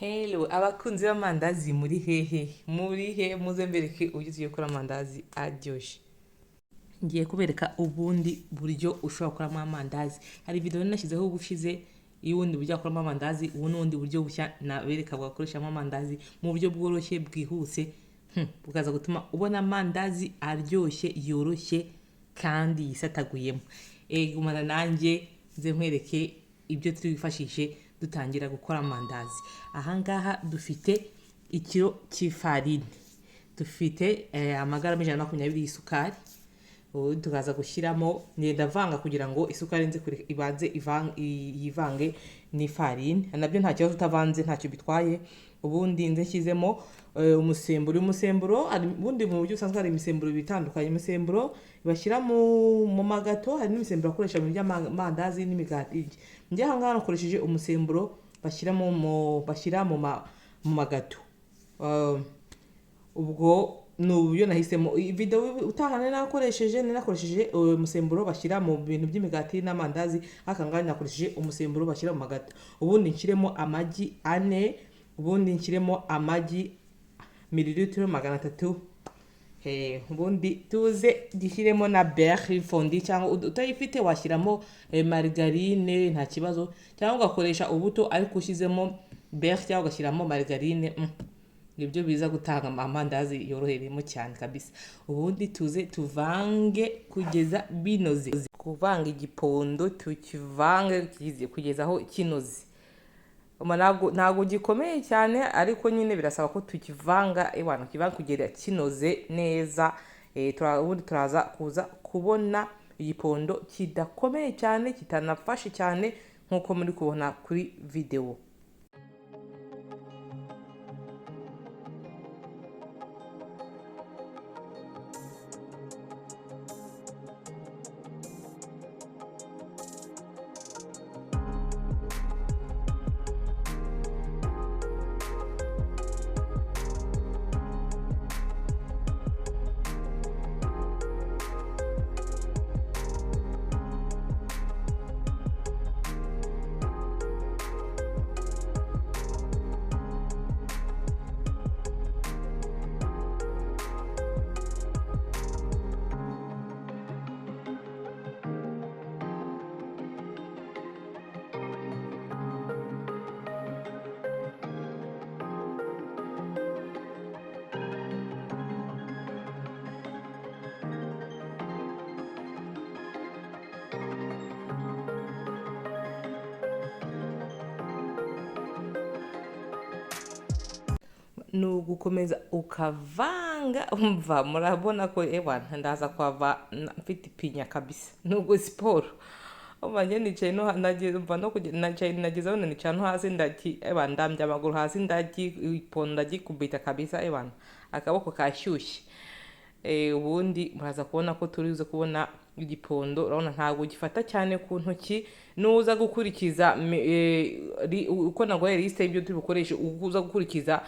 Hello, abakunzi b'amandazi muri hehe? Muri he muze mbereke uburyo tugiye gukora amandazi aryoshye. Ngiye kubereka ubundi buryo ushobora gukoramo amandazi. Hari video nashyizeho ubushize y'ubundi buryo akoramo amandazi, ubu n'ubundi buryo bushya nabereka bwakoreshamo amandazi mu buryo bworoshye bwihuse, bukaza gutuma ubona amandazi aryoshye, yoroshye kandi yisataguyemo. Gumana nanjye nze nkwereke ibyo turi bifashishe dutangira gukora amandazi. Ahangaha dufite ikiro cy'ifarini, dufite amagarama 120 y'isukari, tukaza gushyiramo, ndavanga kugira ngo isukari nze ibanze yivange n'ifarini, nabyo nta kibazo utavanze ntacyo bitwaye. Ubundi nze nshyizemo umusemburo. Ubundi mu buryo usanzwe hari imisemburo bitandukanye. Imisemburo bashyira mu magato, hari n'imisemburo akoresha mu by'amandazi n'imigati. Njye ahangaha nakoresheje umusemburo bashyira mu magato. Ubwo ni uburyo nahisemo. Video utahana nakoresheje umusemburo bashyira mu bintu by'imigati n'amandazi, akanganya nakoresheje umusemburo bashyira mu magato. Ubundi nshyiremo amagi 4, ubundi nshyiremo amagi mililitiro 300. Ubundi tuze gishyiremo na beurre fondue, cyangwa utayifite washyiramo margarine nta kibazo, cyangwa ugakoresha ubuto ariko ushyizemo beurre cyangwa ugashyiramo margarine. Nibyo biza gutanga amandazi yoroheremo cyane kabisa. Ubundi tuze tuvange kugeza binoze. Kuvanga igipondo tukivange kugeza aho kinoze. Ntago gikomeye cyane, ariko nyine birasaba ko tukivanga kugera kinoze neza. Ubundi turaza kuza kubona igipondo kidakomeye cyane, kitanafashe cyane nk'uko muri kubona kuri video. Ni ugukomeza ukavanga. Umva, murabona ko ndaza kwava mfite ipinya kabisa, nubwo siporo. Njye nicaye nagezeho nicaye no hasi ndambye amaguru hasi, ipondo ndagikubita kabisa, akaboko kashyushye. Ubundi muraza kubona ko turize kubona igipondo. Urabona ntabwo gifata cyane ku ntoki. Nuza gukurikiza uko nagoye liste y'ibyo turi bukoreshe, uza gukurikiza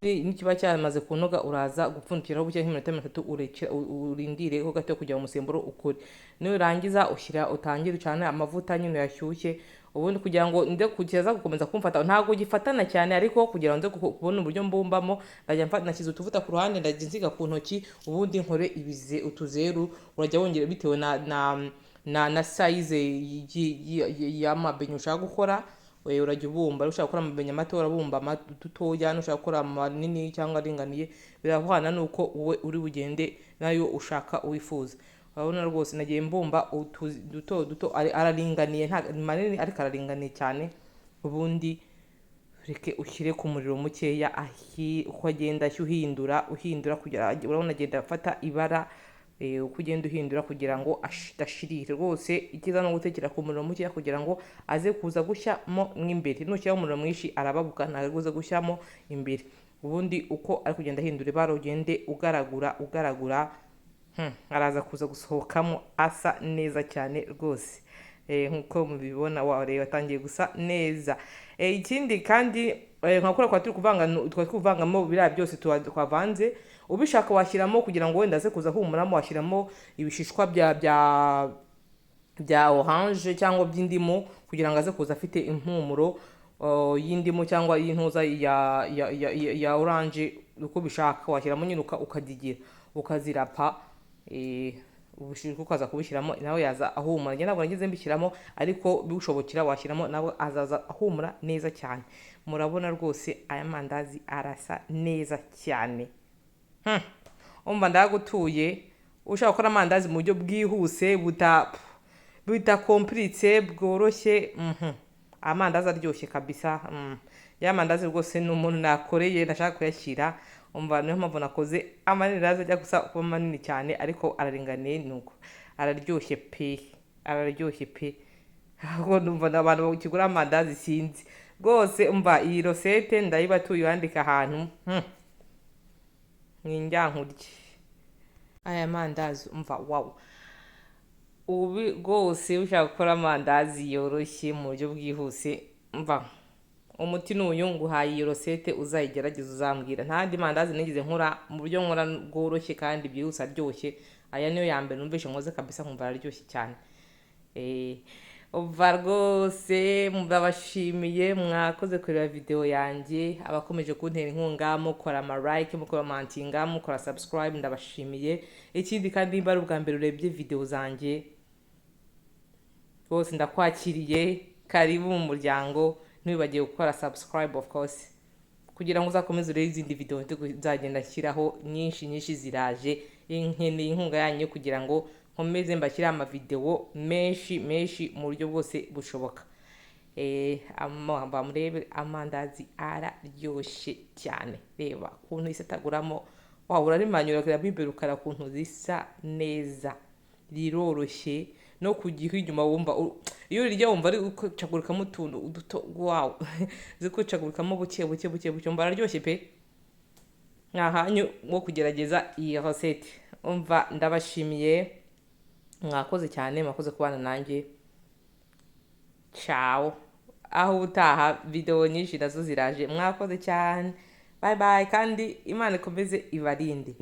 nikiba cyamaze kunoga, uraza gupfundikiraho buke nk'iminota 3, urindire ho gato kugira umusemburo ukure. Nurangiza utangire ucane amavuta nyine yashyushye. Ubundi kugira ngo nde kugeza gukomeza kumfata, ntago gifatana cyane, ariko kugira ngo nze kubona uburyo mbumbamo, ndajya nashyize utuvuta ku ruhande, ndajya nsiga ku ntoki. Ubundi nkore utuzeru, urajya wongera bitewe na size y'amabenye ushaka gukora. Urajya ubumba, ushaka gukora amabenye mato urabumba dutoya, ushaka gukora manini cyangwa aringaniye, birahwana nuko wowe uri bugende nayo ushaka wifuza. Urabona rwose nagiye mbumba duto araringaniye, nta manini ariko araringaniye cyane. Ubundi reke ushyire ku muriro mukeya, uko agenda uhindura kugira, urabona agenda afata ibara, uko ugenda uhindura kugira ngo adashirire rwose. Ikiza no gutekera ku muriro mukeya kugira ngo aze kuza gushyamo imbere. Nushyiraho umuriro mwinshi arababuka, ntabwo aze gushyamo imbere. Ubundi uko ari kugenda ahindura ibara, ugende ugaragura, araza kuza gusohokamo asa neza cyane rwose. Nkuko mubibona wareba atangiye gusa neza. Ikindi kandi nkakora kwa turi kuvangamo biriya byose twavanze. Ubishaka washyiramo kugira ngo wenda aze kuza humuramo, washyiramo ibishishwa bya orange cyangwa by'indimu kugira ngo aze kuza afite impumuro y'indimu cyangwa y'intuza ya oranje uko ubishaka, washyiramo nyine ukadigira ukazirapa, ubushyushyu ukaza kubishyiramo nawe yaza ahumura. Njye ntabwo nagize mbishyiramo, ariko bigushobokera washyiramo nawe azaza ahumura neza cyane. Murabona rwose aya mandazi arasa neza cyane. Umva ndagutuye ushaka gukora amandazi mu buryo bwihuse butakomplice bworoshye, amandazi aryoshye kabisa. Ya mandazi rwose ni umuntu nakoreye ndashaka kuyashyira, umva niyo mpamvu nakoze amandazi ajya gusa kuba manini cyane, ariko araringaniye, nuko araryoshye pe, araryoshye pe. ahubwo numva abantu bakigura amandazi sinzi rwose. Umva iyi rosete ndayibatuye yandika ahantu mwinjyankurye aya mandazi. Umva wow, ubu rwose ushaka gukora amandazi yoroshye mu buryo bwihuse, umva umuti n'uyu nguhaye iyo rosete uzayigerageza uzambwira. Ntandi mandazi nigeze nkora mu buryo nkora bworoshye kandi byihuse aryoshye, aya niyo ya mbere numvise nkoze kabisa nkumva araryoshye cyane. Uva rwose ndabashimiye mwakoze kureba video yanjye, abakomeje kuntera inkunga mukora like, mukora mantinga, mukora subscribe, ndabashimiye. Ikindi kandi nimba ari ubwa mbere urebye video zanjye, rwose ndakwakiriye, karibu mu muryango. Ntiwibagiwe gukora subscribe of course, kugira ngo uzakomeze urebe izindi video nzagenda nshyiraho nyinshi ziraje. Nkeneye inkunga yanyu kugira ngo nkomeze mbashyire amavideo menshi mu buryo bwose bushoboka. Murebe amandazi araryoshye cyane. Reba ukuntu isataguramo, waba urarimanyura kureba imbere ukara ukuntu zisa neza, riroroshye no kugiha inyuma. Wumva iyo urirya wumva ari gucagurikamo utuntu uduto, wow zikucagurikamo buke umva araryoshye pe. Mwahanyu wo kugerageza iyi rosette. Umva ndabashimiye, mwakoze cyane, mwakoze kubana nanjye. Ciao, aho utaha video nyinshi nazo ziraje. Mwakoze cyane, bye bye, kandi Imana ikomeze ibarinde.